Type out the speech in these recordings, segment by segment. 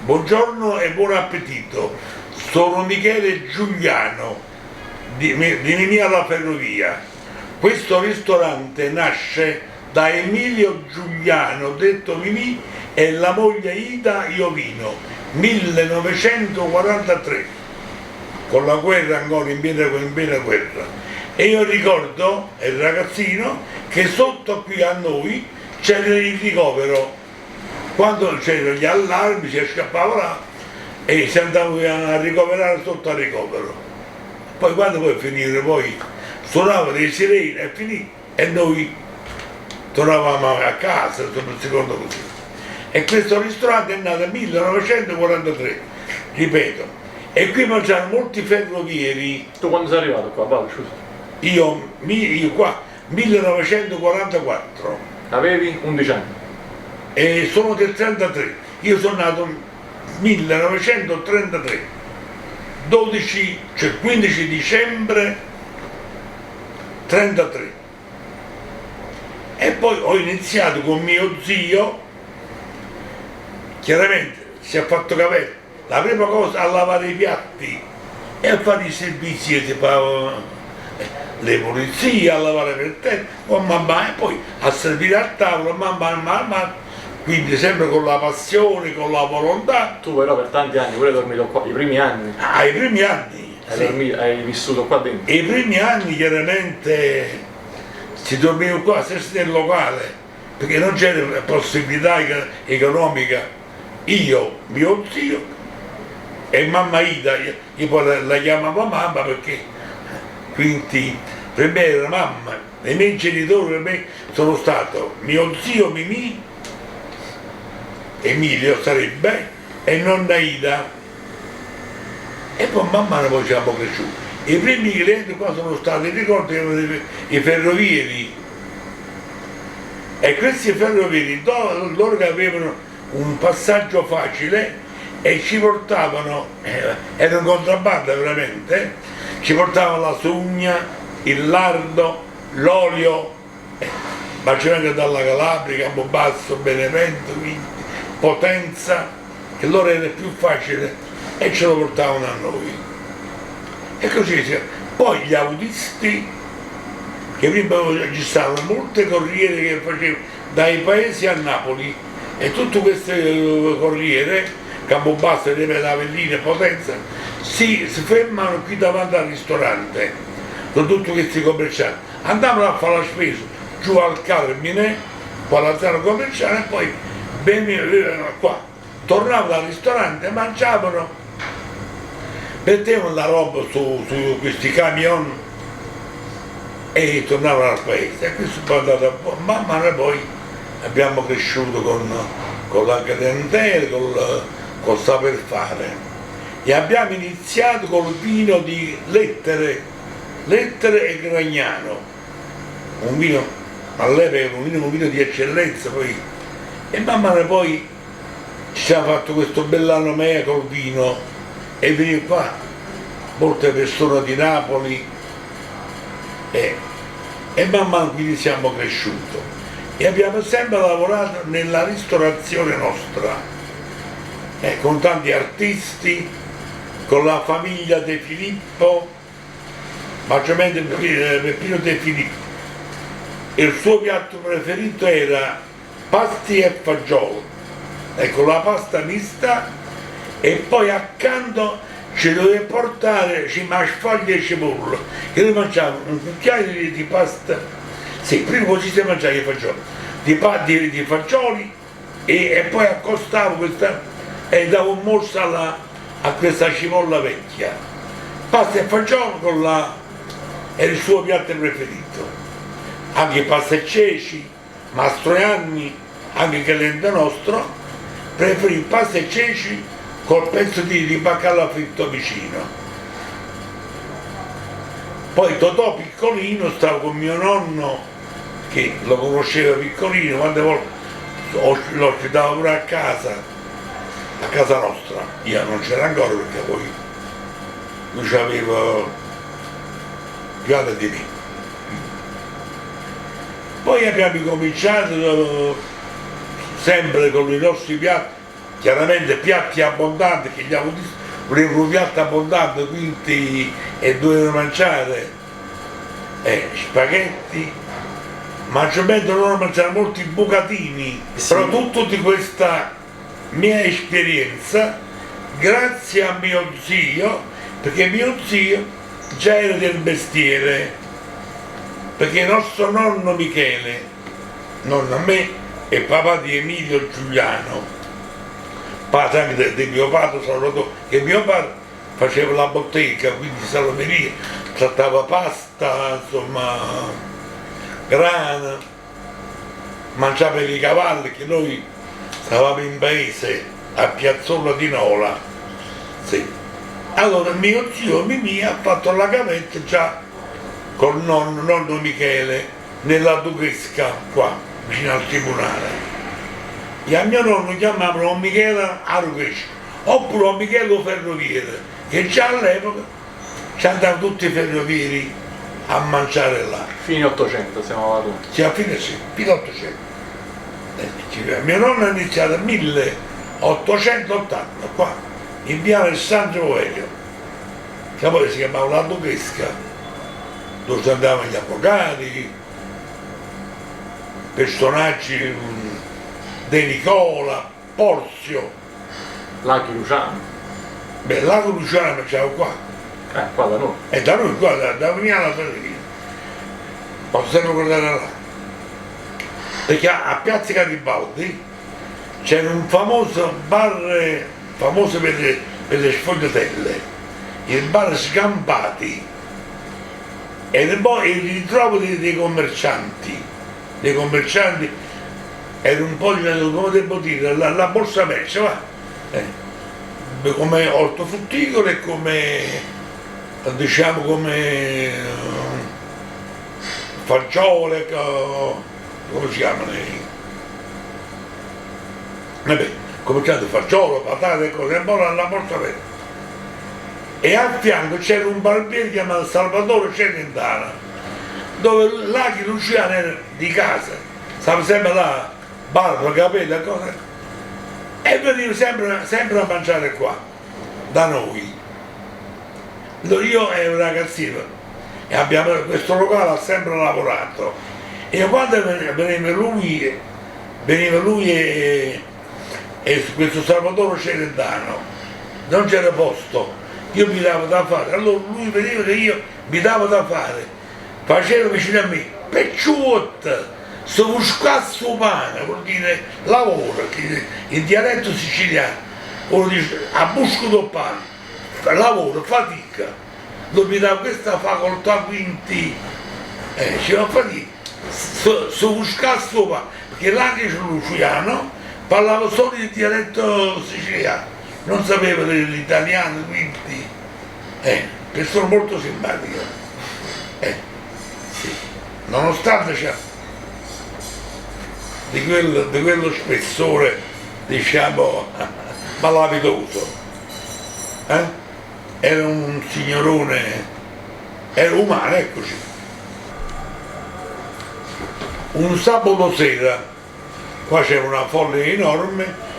Buongiorno e buon appetito. Sono Michele Giuliano di Mimì alla Ferrovia. Questo ristorante nasce da Emilio Giuliano, detto Mimì, e la moglie Ida Iovino, 1943, con la guerra ancora in piena guerra. E io ricordo, ero ragazzino, che sotto qui a noi c'era il ricovero. Quando c'erano gli allarmi si scappava là e si andava a ricoverare sotto al ricovero. Poi quando poi finire, poi suonavano le sirene e finì e noi tornavamo a casa, secondo così. E questo ristorante è nato nel 1943, ripeto, e qui mangiano molti ferrovieri. Tu quando sei arrivato qua, Paolo, scusa? Io qua, 1944. Avevi 11 anni. E sono del 33, io sono nato nel 1933, 15 dicembre 33. E poi ho iniziato con mio zio, chiaramente si è fatto capire, la prima cosa a lavare i piatti e a fare i servizi, si fa le pulizie, a lavare per terra, con mamma, e poi a servire a tavola, mamma. Quindi sempre con la passione, con la volontà. Tu però per tanti anni pure hai dormito qua, i primi anni. Ah, i primi anni. Hai vissuto qua dentro. I primi anni chiaramente si dormiva qua, stessi nel locale, perché non c'era possibilità economica. Io, mio zio e mamma Ida, io poi la chiamavo mamma perché quindi per me era mamma. I miei genitori per me sono stato mio zio Mimì, Emilio sarebbe, e nonna Ida, e poi man mano poi siamo cresciuti. I primi clienti qua sono stati, ricordo, i ferrovieri, e questi ferrovieri loro che avevano un passaggio facile e ci portavano, era un contrabbando veramente, ci portavano la sugna, il lardo, l'olio, maggiormente dalla Calabria, Campobasso, Benevento, quindi Potenza, che loro era più facile e ce lo portavano a noi. E così poi gli autisti, che prima ci stavano molte corriere che facevano dai paesi a Napoli, e tutte queste corriere, Campobasso, Reve Avellino e Potenza, si fermano qui davanti al ristorante, con tutti questi commercianti. Andavano a fare la spesa giù al Carmine, qua alla zona commerciale, e poi venivano qua, tornavano al ristorante, mangiavano, mettevano la roba su questi camion e tornavano al paese. E questo poi è andato un po', man mano poi abbiamo cresciuto con la clientela, col saper fare. E abbiamo iniziato col vino di Lettere e Gragnano, un vino, all'epoca un vino di eccellenza poi. E man mano poi ci siamo fatto questo bell'anno mea col vino e veniva qua molte persone di Napoli e man mano quindi siamo cresciuti e abbiamo sempre lavorato nella ristorazione nostra, con tanti artisti, con la famiglia De Filippo, maggiormente Peppino De Filippo. Il suo piatto preferito era pasti e fagiolo, ecco, la pasta mista, e poi accanto ci doveva portare sfoglie e cipolla, che noi mangiavamo un cucchiaio di pasta, sì, prima così si mangiava i fagioli, di fagioli, e poi accostavo questa e davo un morso a questa cipolla vecchia. Pasta e fagiolo era il suo piatto preferito, anche pasta e ceci, Mastroianni, anche Calenda nostro, preferì pasta e ceci col pezzo di baccalà fritto vicino. Poi Totò piccolino stavo con mio nonno, che lo conosceva piccolino, quante volte lo ospitavo pure a casa nostra. Io non c'era ancora perché poi lui c'aveva più alto di me. Poi abbiamo cominciato sempre con i nostri piatti, chiaramente piatti abbondanti, che gli avevo detto, volevo un piatto abbondante, quindi e dovevano mangiare spaghetti, ma ci mettono loro a mangiare molti bucatini, Sì. prodotto di questa mia esperienza, grazie a mio zio, perché mio zio già era del mestiere, perché il nostro nonno Michele, nonno a me e papà di Emilio Giuliano, padre anche di mio padre Salvatore, che mio padre faceva la bottega, quindi salomeria, trattava pasta, insomma, grana, mangiava i cavalli, che noi stavamo in paese a Piazzola di Nola. Sì. Allora mio zio Mimì ha fatto la gavetta già col nonno Michele nella Duchesca qua, vicino al tribunale. E a mio nonno chiamavano Michele Arughesco, oppure Michele Ferroviere, che già all'epoca ci andavano tutti i ferrovieri a mangiare là. Fine 800 siamo tutti. Sì, a fine sì, fino all'800. Mio nonno ha iniziato nel 1880 qua, in via Alessandro Elio, che poi si chiamava la Duchesca, dove si andavano gli avvocati, personaggi De Nicola, Porzio. Laghi Luciano. Beh, Lago Luciano facciamo qua, Qua da noi. e da noi qua, da Vignana Ferrovia, possiamo guardare là. Perché a Piazza Garibaldi c'era un famoso bar, famoso per le sfogliatelle, il bar Scampati, e poi il ritrovo dei commercianti era un po' come devo dire, la borsa merce, va? Come ortofrutticolo e come, diciamo, come fagiole, come si chiamano? Vabbè, cominciato fagiolo, patate e cose, un po' la borsa verde. E a fianco c'era un barbiere chiamato Salvatore Celentano, dove Laghi Luciano era di casa, stava sempre là, barba, capelli e cose, e veniva sempre a mangiare qua, da noi. Io ero un ragazzino e questo locale ha sempre lavorato, e quando veniva lui e questo Salvatore Celentano, non c'era posto, io mi davo da fare, allora lui veniva che io mi davo da fare, faceva vicino a me, pecciuotta, sto buscasso umano, vuol dire lavoro, in dialetto siciliano, uno dice a busco do pane, lavoro, fatica, non mi dà questa facoltà, quindi ci va a fatica, sto buscasso umano, perché l'anche Luciano parlava solo il dialetto siciliano, non sapeva l'italiano, quindi persona molto simpatica, sì. Nonostante c'è di quello spessore, diciamo, malavitoso, era un signorone, era umano, eccoci. Un sabato sera qua c'era una folla enorme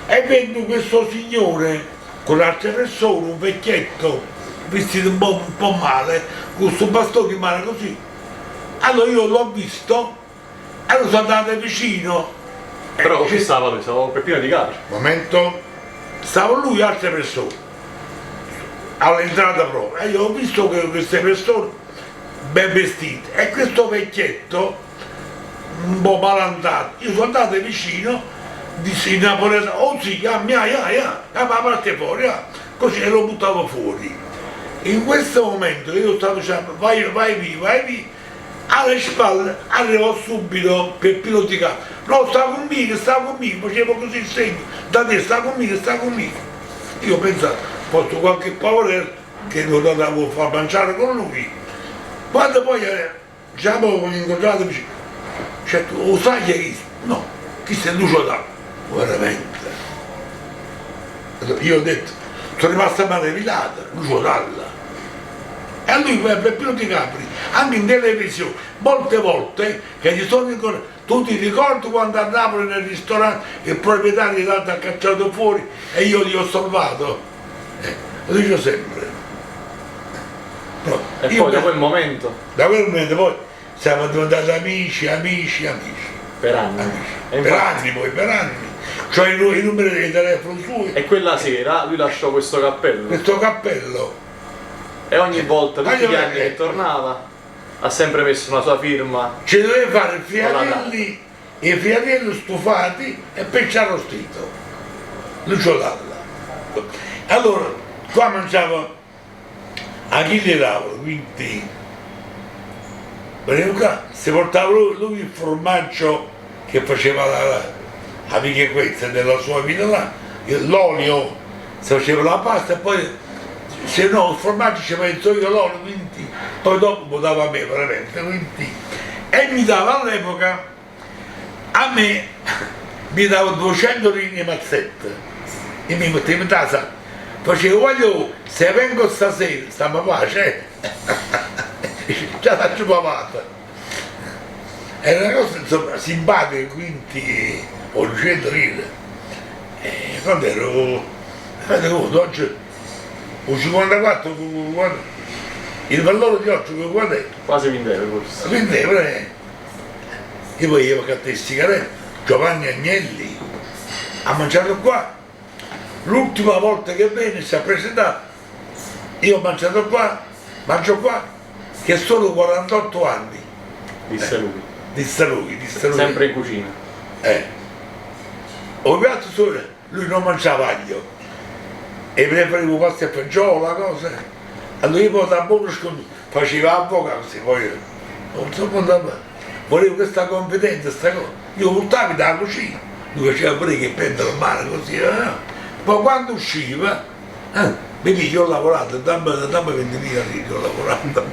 e vedo questo signore con altre persone, un vecchietto vestito un po' male, con questo bastone in mano così. Allora io l'ho visto, allora sono andato vicino. Però così stava lui, stava Peppino di Capri. Momento, stava lui e altre persone all'entrata proprio, e io ho visto che queste persone ben vestite e questo vecchietto un po' malandato, io sono andato vicino, dissi in napoletano, oh sì, ma parte fuori, così e lo buttavo fuori. In questo momento io stavo dicendo vai via, alle spalle arrivò subito Peppino di Capri, no, sta conmigo, facevo così il segno, da te sta conmigo. Io pensavo, posto qualche pavorello che lo dovevo far mangiare con lui. Quando poi ci avevo incontrato, mi dice, cioè, tu lo sai chi è? No, chi sei Lucio Dalla? Veramente. Io ho detto, sono rimasta malevilata, Lucio Dalla. E lui, Peppino di Capri, anche in televisione, molte volte che gli sono incontrato, tu ti ricordi quando a Napoli nel ristorante il proprietario l'ha cacciato fuori e io gli ho salvato? Lo dico sempre. No, E io poi da quel momento, da quel momento poi siamo diventati amici, amici, amici. per anni. Amici. E Per infatti- anni poi, per anni. Cioè i numeri dei telefoni suoi, E quella sera lui lasciò questo cappello questo cappello. e ogni volta, tutti Voglio gli anni vedere. che tornava, ha sempre messo una sua firma. Ci doveva fare i friarielli stufati e pesce arrostito. Lucciolalla. Allora, qua mangiavo Achille Lauro, quindi venivo qua, si portava lui il formaggio che faceva la vighequezza della sua vita là, l'olio, si faceva la pasta e poi se no il formaggio ci penso io l'olio, quindi poi dopo lo dava a me veramente, quindi, e mi dava all'epoca, a me mi dava 200 linee mazzette e mi mettevo in casa, facevo voglio, se vengo stasera, stiamo a pace, già la giovavata. Era una cosa insomma simpatica, quindi ho riuscito a ridere. Quando ero oggi ho 54, il valore di oggi che guarda Quasi 20 euro forse. vendeva, io poi io che sigarette, Giovanni Agnelli ha mangiato qua, l'ultima volta che venne si è presentato, io ho mangiato qua, mangio qua, che sono 48 anni, Disse lui. disse lui. Sempre in cucina. Ho piatto solo, lui non mangiava aglio e preferivo pasta e fagiolo, la cosa. Allora io poi da buono faceva avvocato, poi non so quando volevo questa competenza, sta cosa. Io portavo dalla cucina, lui faceva pure che prendere il mare così, poi quando usciva, vedi io ho lavorato, dammi 20.000 lire, ho lavorato.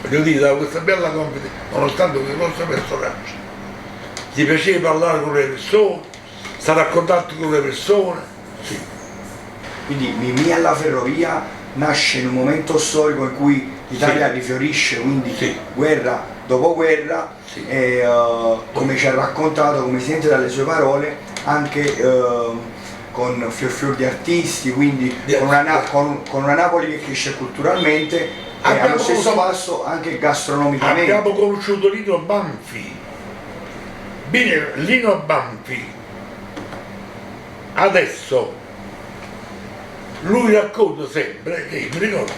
Voglio dire, da questa bella competenza, nonostante che questo personaggio, gli piaceva parlare con le persone, stare a contatto con le persone, sì. Quindi Mimì alla ferrovia nasce in un momento storico in cui l'Italia Sì. rifiorisce, quindi Sì. guerra dopo guerra, Sì. e come ci ha raccontato, come si sente dalle sue parole, anche con fior di artisti, quindi con una Napoli che cresce culturalmente e Abbiamo allo stesso conosciuto- passo anche gastronomicamente. Abbiamo conosciuto Lino Banfi. Bene, Lino Banfi adesso lui racconta sempre, che mi ricordo,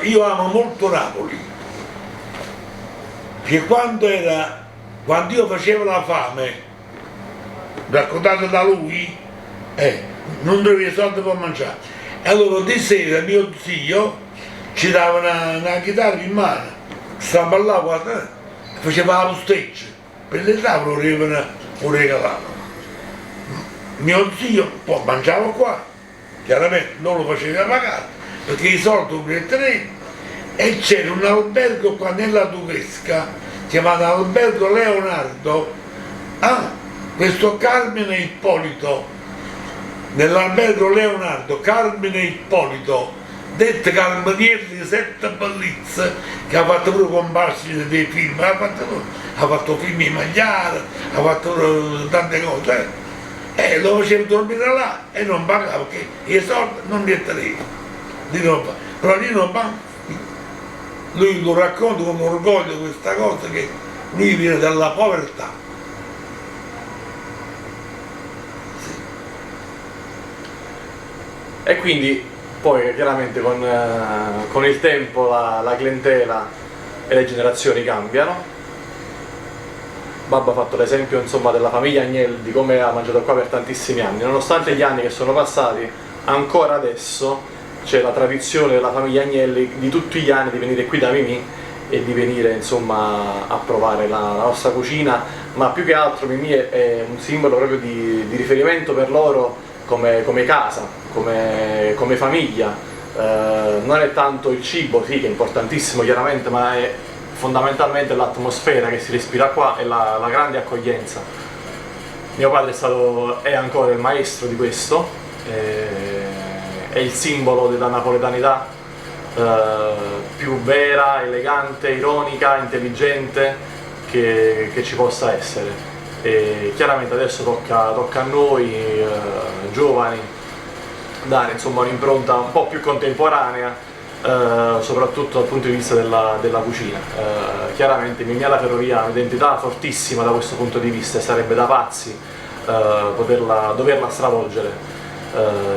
io amo molto Napoli, che quando io facevo la fame, raccontato da lui, non avevo soldi per mangiare. E allora di sera mio zio ci dava una chitarra in mano, straballava, guarda, faceva la posteggia, per le tavole lo regalavano. Mio zio poi mangiava qua, chiaramente non lo faceva pagare, perché i soldi lo prendevano, e c'era un albergo qua nella Duchesca, chiamato Albergo Leonardo, questo Carmine Ippolito, nell'albergo Leonardo, Carmine Ippolito, detto Carmanieri di Sette Bellizze, che ha fatto pure comparsi dei film, ha fatto film in Magliara, ha fatto tante cose, lo faceva dormire là e non pagava perché i soldi non li teneva. Però Lino Banfi, lui lo racconta con orgoglio questa cosa, che lui viene dalla povertà. E quindi poi chiaramente con il tempo la clientela e le generazioni cambiano. Babbo ha fatto l'esempio insomma della famiglia Agnelli, di come ha mangiato qua per tantissimi anni. Nonostante gli anni che sono passati, ancora adesso c'è la tradizione della famiglia Agnelli di tutti gli anni di venire qui da Mimì e di venire insomma a provare la nostra cucina, ma più che altro Mimì è un simbolo proprio di riferimento per loro come casa, come famiglia. Non è tanto il cibo, sì, che è importantissimo chiaramente, ma è fondamentalmente l'atmosfera che si respira qua e la grande accoglienza. Mio padre è ancora il maestro di questo, è il simbolo della napoletanità più vera, elegante, ironica, intelligente, che ci possa essere. E chiaramente adesso tocca a noi giovani dare insomma un'impronta un po' più contemporanea, soprattutto dal punto di vista della cucina. Chiaramente Mimmiala Ferrovia ha un'identità fortissima da questo punto di vista e sarebbe da pazzi doverla stravolgere.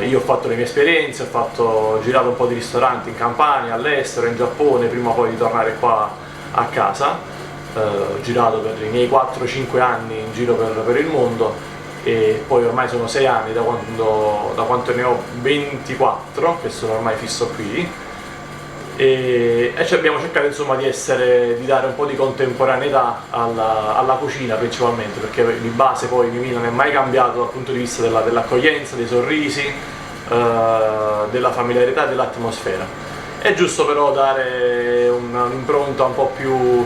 Io ho fatto le mie esperienze, ho girato un po' di ristoranti in Campania, all'estero, in Giappone, prima o poi di tornare qua a casa. Ho girato per i miei 4-5 anni in giro per il mondo e poi ormai sono 6 anni da quanto ne ho 24 che sono ormai fisso qui e abbiamo cercato insomma di dare un po' di contemporaneità alla cucina principalmente, perché di base poi Mimì non è mai cambiato dal punto di vista dell'accoglienza, dei sorrisi, della familiarità e dell'atmosfera. È giusto però dare un'impronta un po' più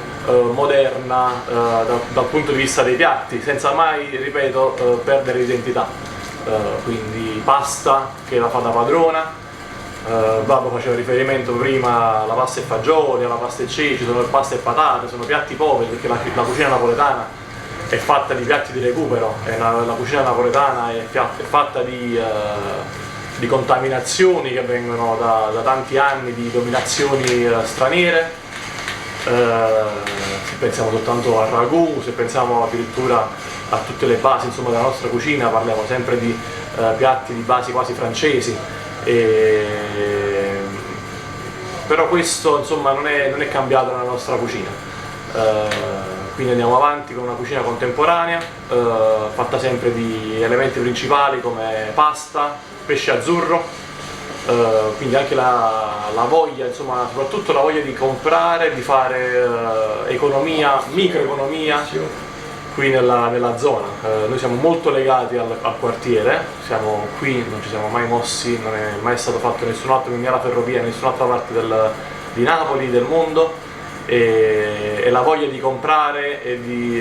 moderna dal punto di vista dei piatti, senza mai, ripeto, perdere l'identità. Quindi pasta che la fa da padrona, Babbo faceva riferimento prima alla pasta e fagioli, alla pasta e ceci, sono pasta e patate, sono piatti poveri perché la cucina napoletana è fatta di piatti di recupero, la cucina napoletana è fatta di contaminazioni che vengono da tanti anni di dominazioni straniere, se pensiamo soltanto al ragù, se pensiamo addirittura a tutte le basi insomma, della nostra cucina, parliamo sempre di piatti di basi quasi francesi, però questo insomma, non è cambiato nella nostra cucina. Quindi andiamo avanti con una cucina contemporanea, fatta sempre di elementi principali come pasta, pesce azzurro, quindi anche la voglia, insomma, soprattutto la voglia di comprare, di fare economia, microeconomia qui nella zona. Noi siamo molto legati al quartiere, siamo qui, non ci siamo mai mossi, non è mai stato fatto nessun altro Mimmiala Ferrovia in nessun'altra parte di Napoli, del mondo, e la voglia di comprare e di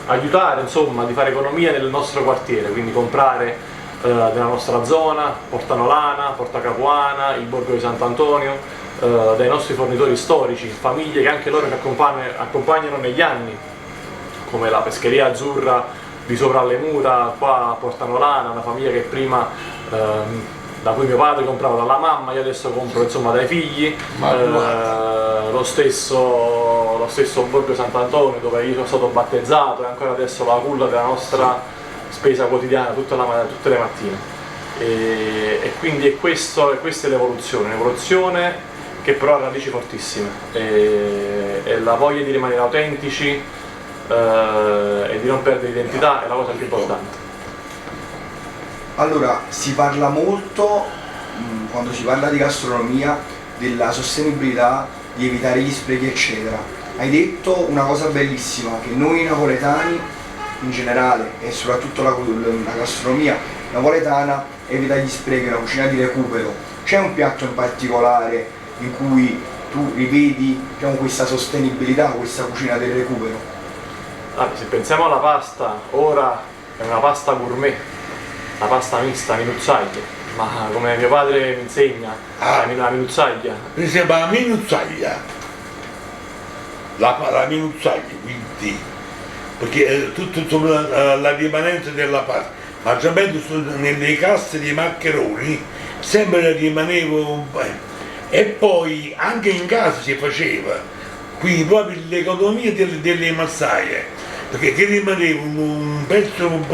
aiutare, insomma, di fare economia nel nostro quartiere, quindi comprare nella nostra zona, Porta Nolana, Porta Capuana, il Borgo di Sant'Antonio, dai nostri fornitori storici, famiglie che anche loro ci accompagnano negli anni, come la Pescheria Azzurra di sopra alle mura, qua a Porta Nolana, una famiglia che prima da cui mio padre comprava dalla mamma, io adesso compro insomma dai figli, lo stesso Borgo Sant'Antonio dove io sono stato battezzato e ancora adesso la culla della nostra spesa quotidiana tutte le mattine. E quindi è questa è un'evoluzione che però ha radici fortissime e la voglia di rimanere autentici e di non perdere identità è la cosa più importante. Allora, si parla molto, quando si parla di gastronomia, della sostenibilità, di evitare gli sprechi eccetera. Hai detto una cosa bellissima, che noi napoletani in generale e soprattutto la gastronomia napoletana evita gli sprechi, una cucina di recupero. C'è un piatto in particolare in cui tu rivedi, diciamo, questa sostenibilità, questa cucina del recupero? Se pensiamo alla pasta, ora è una pasta gourmet, la pasta mista, minuzzaglia, ma come mio padre mi insegna, la minuzzaglia. Per esempio la minuzzaglia, la minuzzaglia, quindi, perché è tutto la rimanenza della pasta, maggiormente nelle casse di maccheroni sempre rimaneva un po', e poi anche in casa si faceva, quindi proprio l'economia delle massaie, perché che rimaneva un pezzo, un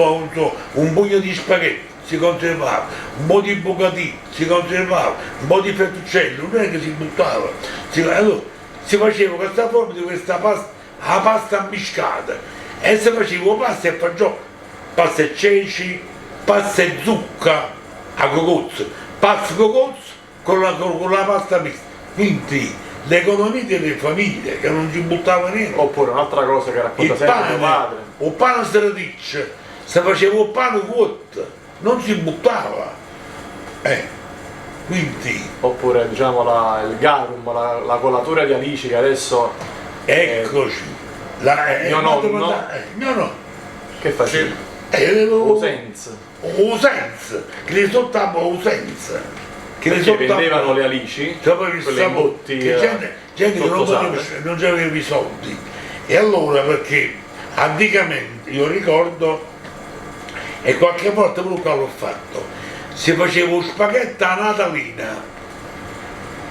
pugno di spaghetti si conservava, un po' di bucatini si conservava, un po' di fettuccello, non è che si buttava, allora si faceva questa forma di questa pasta, la pasta ambiscata, e si faceva pasta e fagioli, pasta e ceci, pasta e zucca a cocozzo, pasta e cocozzo con la pasta mista, quindi l'economia delle famiglie che non si buttava niente. Oppure un'altra cosa che racconta sempre mio padre, il pane stradiccio, si faceva il pane cotto, non si buttava, quindi oppure diciamo il garum, la colatura di alici che adesso eccoci, mio nonno che faceva? Usenza, che le soltava usenza. Perché vendevano le alici, quelle in botti gente che non aveva i soldi E allora perché anticamente io ricordo, e qualche volta pure qua l'ho fatto, si faceva un spaghetto a natalina,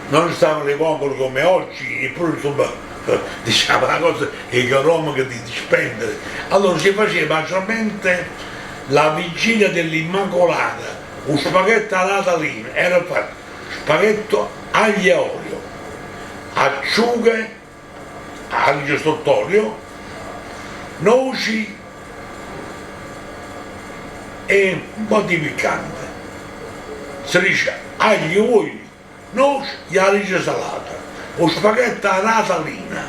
non stavano le vongole come oggi, eppure insomma diciamo una cosa economica di spendere. Allora si faceva maggiormente la vigilia dell'Immacolata, un spaghetto a natalina, era fatto spaghetto aglio e olio, acciughe, aglio sott'olio, noci e un po' di piccante. Si dice aglio, olio, noci e alice salata, o spaghetto alla natalina.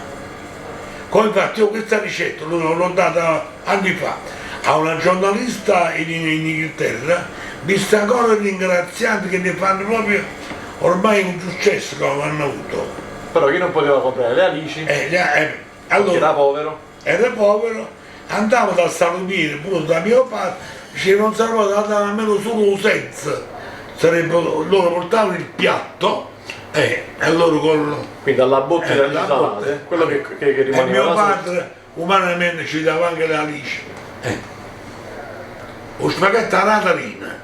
Come infatti io questa ricetta l'ho data anni fa a una giornalista in Inghilterra, vista ancora ringrazianti che ne fanno proprio ormai un successo che hanno avuto. Però chi non poteva comprare le alici, Allora, era povero, andavo dal salumiere, pure da mio padre, dice non sarebbe dato almeno solo un senso, loro portavano il piatto e loro con quindi alla botte delle la salate, botte. quello che E rimaneva mio là padre umanamente ci dava anche le alici. O spaghetto alla natalina,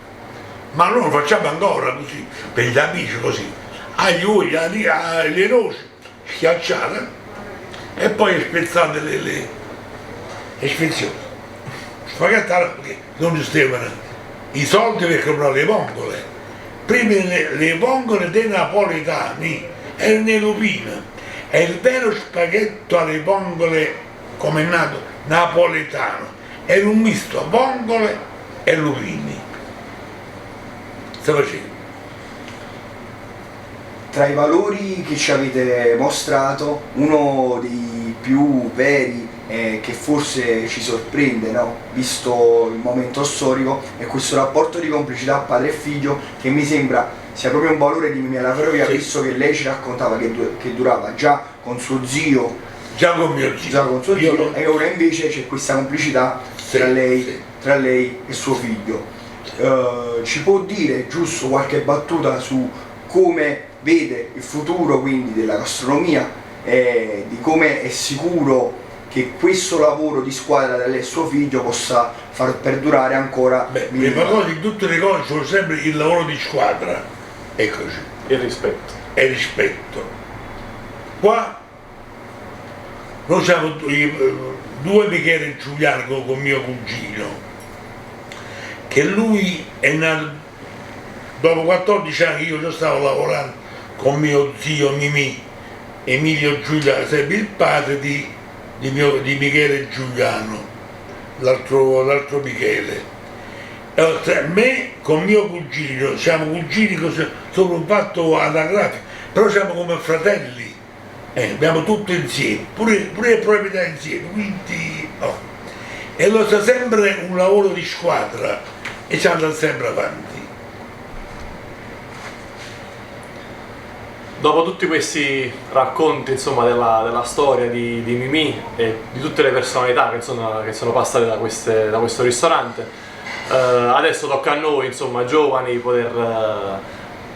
ma noi lo facciamo ancora così, per gli amici così, aglio, olio, le noci schiacciate e poi spezzate le spezioni. Spaghetto alla perché non esistevano i soldi per comprare le vongole. Prima le vongole dei napoletani erano le lupine, e il vero spaghetto alle vongole, come è nato, napoletano, era un misto vongole e lupini. Si faceva. Tra i valori che ci avete mostrato, uno dei più veri che forse ci sorprende, no? Visto il momento storico, è questo rapporto di complicità padre e figlio, che mi sembra sia proprio un valore di Mimì alla Ferrovia, Sì. visto che lei ci raccontava che durava già con suo zio, Già con mio zio. e ora invece c'è questa complicità tra lei e suo figlio. Ci può dire, giusto, qualche battuta su come vede il futuro quindi della gastronomia e di come è sicuro che questo lavoro di squadra da lei e suo figlio possa far perdurare ancora? Prima cosa di tutte le cose sono sempre il lavoro di squadra, eccoci, il rispetto. e rispetto. Qua noi siamo due Michele e Giuliano con mio cugino, che lui è nato dopo 14 anni, io già stavo lavorando con mio zio Mimì, Emilio Giuliano, sarebbe il padre di Michele Giuliano, l'altro Michele. Allora, me con mio cugino, siamo cugini solo un fatto anagrafico, però siamo come fratelli, abbiamo tutto insieme, pure le proprietà insieme, quindi E allora sta sempre un lavoro di squadra e ci andrà sempre avanti. Dopo tutti questi racconti, insomma, della storia di Mimì e di tutte le personalità che sono passate da questo ristorante, adesso tocca a noi, insomma, giovani, poter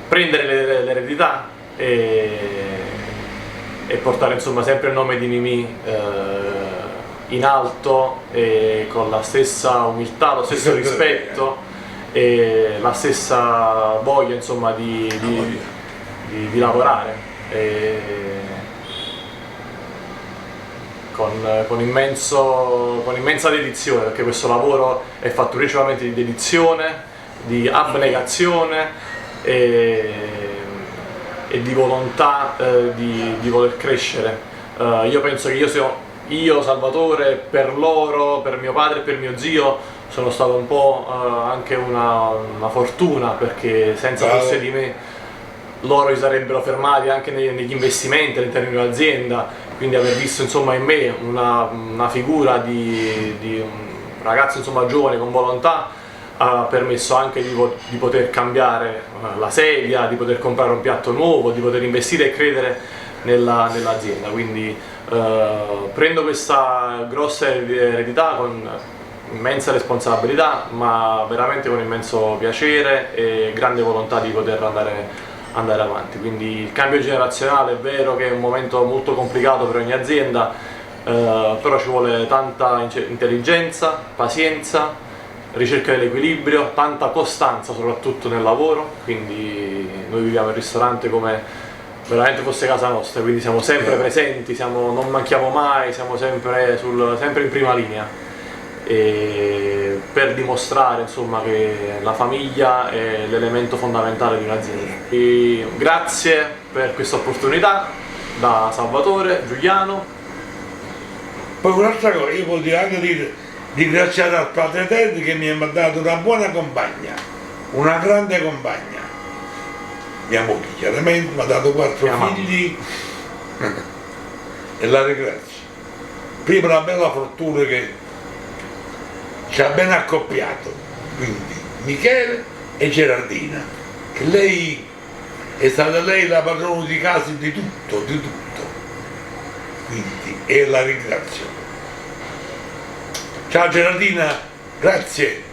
prendere l'eredità e portare, insomma, sempre il nome di Mimì in alto, e con la stessa umiltà, lo stesso rispetto e la stessa voglia, insomma, di lavorare con immensa dedizione, perché questo lavoro è fatto principalmente di dedizione, di abnegazione e di volontà di voler crescere. Io penso che io Salvatore, per loro, per mio padre e per mio zio, sono stato un po' anche una fortuna, perché senza fosse di me loro si sarebbero fermati anche negli investimenti all'interno di un'azienda, quindi aver visto, insomma, in me una figura di un ragazzo, insomma, giovane con volontà ha permesso anche di poter cambiare la sedia, di poter comprare un piatto nuovo, di poter investire e credere nell'azienda. Quindi prendo questa grossa eredità con immensa responsabilità, ma veramente con immenso piacere e grande volontà di poter andare avanti. Quindi il cambio generazionale è vero che è un momento molto complicato per ogni azienda, però ci vuole tanta intelligenza, pazienza, ricerca dell'equilibrio, tanta costanza soprattutto nel lavoro, quindi noi viviamo il ristorante come veramente fosse casa nostra, quindi siamo sempre presenti, non manchiamo mai, siamo sempre in prima linea, e per dimostrare insomma che la famiglia è l'elemento fondamentale di un'azienda. E grazie per questa opportunità da Salvatore, Giuliano. Poi un'altra cosa, io voglio anche dire di ringraziare al Padre Eterno che mi ha dato una buona compagna, una grande compagna. Mia moglie chiaramente mi ha dato 4 figli e la ringrazio. Prima una bella fortuna che ci ha ben accoppiato, quindi Michele e Gerardina, che lei è stata la padrona di casa di tutto, quindi, e la ringrazio. Ciao Gerardina, grazie.